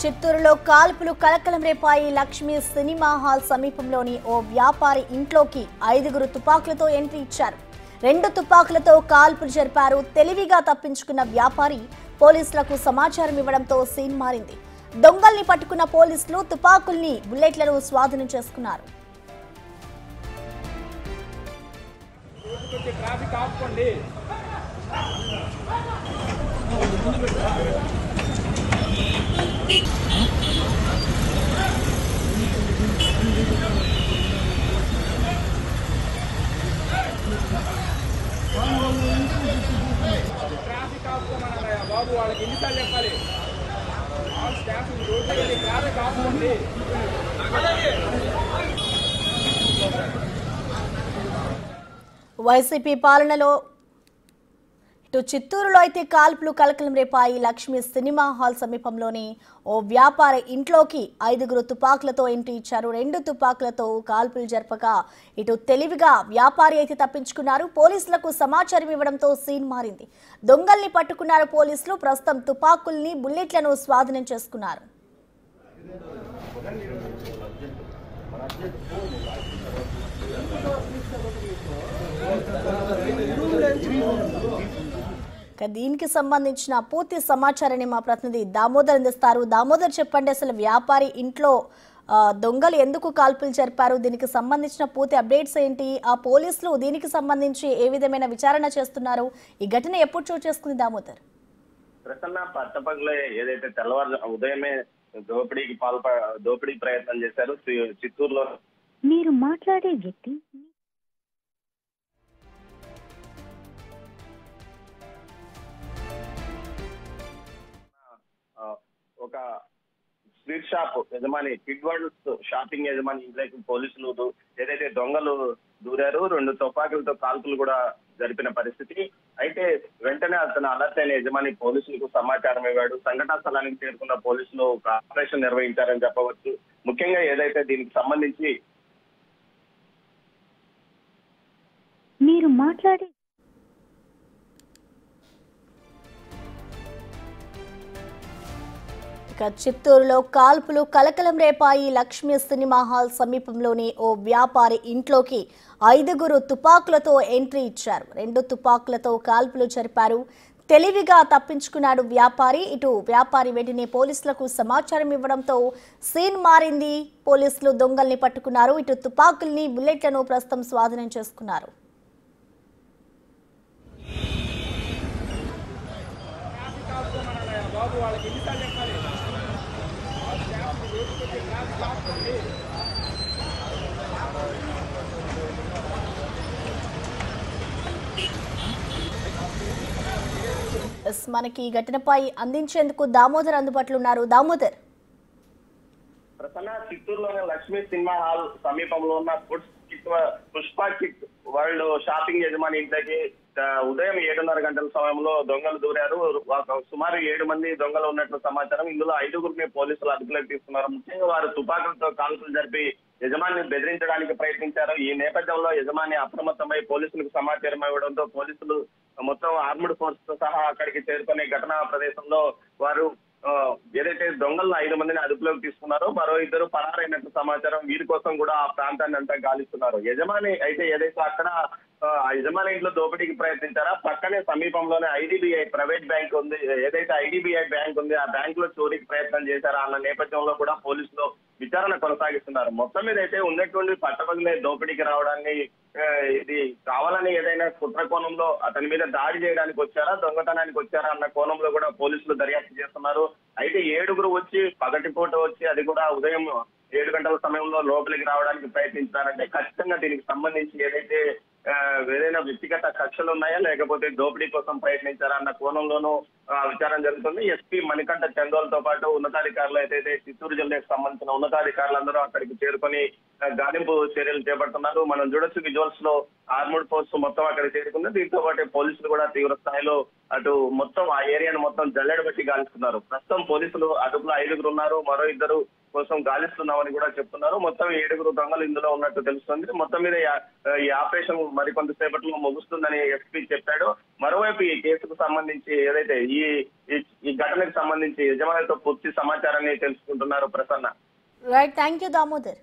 చిత్తూరులో కాల్పులు కలకలం రేపాయి. లక్ష్మీ సినిమా హాల్ సమీపంలోని ఓ వ్యాపారి ఇంట్లోకి 5గురు తుపాకులతో ఎంట్రీ ఇచ్చారు. 2 తుపాకులతో కాల్పులు జరిపారు. తెలివిగా తప్పించుకున్న వ్యాపారి పోలీసులకు సమాచారం ఇవ్వడంతో సీన్ మారింది. దొంగల్ని పట్టుకున్న పోలీసులు తుపాకుల్ని, బుల్లెట్లను స్వాధీనం చేసుకున్నారు. ట్రాఫిక్ ఆపుకోమన్నారా బాబు? వాళ్ళకి ఎన్నిసార్లు చెప్పాలి? ఆల్ స్టాఫ్ రోడ్డు ట్రాఫిక్ ఆపుకోండి. వైసీపీ పాలనలో ఇటు చిత్తూరులో అయితే కాల్పులు కలకలం రేపాయి. లక్ష్మీ సినిమా హాల్ సమీపంలోని ఓ వ్యాపారి ఇంట్లోకి 5గురు తుపాకులతో ఎంట్రీ ఇచ్చారు. 2 తుపాకులతో కాల్పులు జరపగా ఇటు తెలివిగా వ్యాపారి అయితే తప్పించుకున్నారు. పోలీసులకు సమాచారం ఇవ్వడంతో సీన్ మారింది. దొంగల్ని పట్టుకున్నారు పోలీసులు. ప్రస్తుతం తుపాకుల్ని, బుల్లెట్లను స్వాధీనం చేసుకున్నారు. దీనికి సంబంధించిన పూర్తి సమాచారాన్ని మా ప్రతినిధి దామోదర్ అందిస్తారు. దామోదర్, చెప్పండి, అసలు వ్యాపారి ఇంట్లో దొంగలు ఎందుకు కాల్పులు జరిపారు? దీనికి సంబంధించిన పూర్తి అప్డేట్స్ ఏంటి? ఆ పోలీసులు దీనికి సంబంధించి ఏ విధమైన విచారణ చేస్తున్నారు? ఈ ఘటన ఎప్పుడు చోటు చేసుకుంది దామోదర్? ప్రసన్న పట్టపగలే ఏదైతే తెల్లవారు ఉదయమే దోపిడీ ప్రయత్నం చేశారు చిత్తూరులో. మీరు మాట్లాడే వ్యక్తి ఒక స్వీట్ షాప్ యజమాని, కిడ్వర్డ్స్ షాపింగ్ యజమాని ఇంట్లోకి పోలీసులు ఏదైతే దొంగలు దూరారు, 2 తుపాకులతో కాల్పులు కూడా జరిపిన పరిస్థితి. అయితే వెంటనే అతను అలర్ట్ అయిన యజమాని పోలీసులకు సమాచారం ఇవ్వాడు. సంఘటనా స్థలానికి చేరుకున్న పోలీసులు ఒక ఆపరేషన్ నిర్వహించారని చెప్పవచ్చు. ముఖ్యంగా ఏదైతే దీనికి సంబంధించి మీరు మాట్లాడే చిత్తూరులో కాల్పులు కలకలం రేపాయి. లక్ష్మీ సినిమా హాల్ సమీపంలోని ఓ వ్యాపారి ఇంట్లోకి 5గురు తుపాకులతో ఎంట్రీ ఇచ్చారు. 2 తుపాకులతో కాల్పులు జరిపారు. తెలివిగా తప్పించుకున్నాడు వ్యాపారి. ఇటు వ్యాపారి వెంటనే పోలీసులకు సమాచారం ఇవ్వడంతో సీన్ మారింది. పోలీసులు దొంగల్ని పట్టుకున్నారు. ఇటు తుపాకుల్ని, బుల్లెట్లను ప్రస్తుతం స్వాధీనం చేసుకున్నారు. బాబు వాళ్ళకి ఎన్నిసార్లు చెప్పాలి? ఆల్ స్టాఫ్ రోడ్డు ట్రాఫిక్ ఆపుకోండి. మనకి ఈ ఘటనపై అందించేందుకు దామోదర్ అందుబాటులో ఉన్నారు. దామోదర్, ప్రసన్న, చిత్తూరులోని లక్ష్మీ సినిమా హాల్ సమీపంలో ఉన్న పుష్ప కిట్ వరల్డ్ షాపింగ్ యజమాని ఇంట్లోకి ఉదయం 7:30 గంటల సమయంలో దొంగలు దూరారు. సుమారు 7 మంది దొంగలు ఉన్నట్లు సమాచారం. ఇందులో 5గురిని పోలీసులు అదుపులోకి తీసుకున్నారు. ముఖ్యంగా వారు తుపాకులతో కాల్పులు జరిపి యజమానిని బెదిరించడానికి ప్రయత్నించారు. ఈ నేపథ్యంలో యజమాని అప్రమత్తమై పోలీసులకు సమాచారం ఇవ్వడంతో పోలీసులు మొత్తం ఆర్మ్డ్ ఫోర్స్ తో సహా అక్కడికి చేరుకునే ఘటనా ప్రదేశంలో వారు ఏదైతే దొంగలను 5 మందిని అదుపులోకి తీసుకున్నారో మరో 2 పరారైనట్టు సమాచారం. వీరి కోసం కూడా ఆ ప్రాంతాన్ని అంతా గాలిస్తున్నారు. యజమాని అయితే ఏదైతే అక్కడ యజమాని ఇంట్లో దోపిడీకి ప్రయత్నించారా, పక్కనే సమీపంలోనే ఐడిబిఐ ప్రైవేట్ బ్యాంక్ ఉంది. ఏదైతే ఐడిబిఐ బ్యాంక్ ఉంది, ఆ బ్యాంక్ లో చోరీకి ప్రయత్నం చేశారా అన్న నేపథ్యంలో కూడా పోలీసులు విచారణ కొనసాగిస్తున్నారు. మొత్తం మీద అయితే ఉన్నటువంటి పట్టపగలే దోపిడీకి రావడాన్ని ఇది కావాలని ఏదైనా కుట్ర కోణంలో అతని మీద దాడి చేయడానికి వచ్చారా, దొంగతనానికి వచ్చారా అన్న కోణంలో కూడా పోలీసులు దర్యాప్తు చేస్తున్నారు. అయితే 7గురు వచ్చి పగటిపూట వచ్చి, అది కూడా ఉదయం 7 గంటల సమయంలో లోపలికి రావడానికి ప్రయత్నించారంటే ఖచ్చితంగా దీనికి సంబంధించి ఏదైతే ఏదైనా వ్యక్తిగత కక్షలు ఉన్నాయా, లేకపోతే దోపిడీ కోసం ప్రయత్నించారా అన్న కోణంలోనూ విచారణ జరుగుతుంది. ఎస్పీ మణికంఠ చందోల్తో పాటు ఉన్నతాధికారులు ఏదైతే చిత్తూరు జిల్లాకు సంబంధించిన ఉన్నతాధికారులందరూ అక్కడికి చేరుకొని గాలింపు చర్యలు చేపడుతున్నారు. మనం చూడొచ్చు విజువల్స్ లో ఆర్మూడ్ ఫోర్స్ మొత్తం అక్కడ చేరుకుంది. దీంతో పాటు పోలీసులు కూడా తీవ్ర స్థాయిలో అటు మొత్తం ఆ ఏరియాను మొత్తం జల్లెడ పెట్టి గాలిస్తున్నారు. ప్రస్తుతం పోలీసులు అదుపులో 5గురు ఉన్నారు. మరో 2 కోసం గాలిస్తున్నామని కూడా చెప్తున్నారు. మొత్తం 7గురు దొంగలు ఇందులో ఉన్నట్టు తెలుస్తుంది. మొత్తం మీద ఈ ఆపరేషన్ మరికొంతసేపట్లో ముగుస్తుందని ఎస్పీ చెప్పాడు. మరోవైపు ఈ కేసుకు సంబంధించి ఏదైతే ఈ ఘటనకు సంబంధించి యజమానితో పూర్తి సమాచారాన్ని తెలుసుకుంటున్నారు Prasanna. Right, thank you Damodar.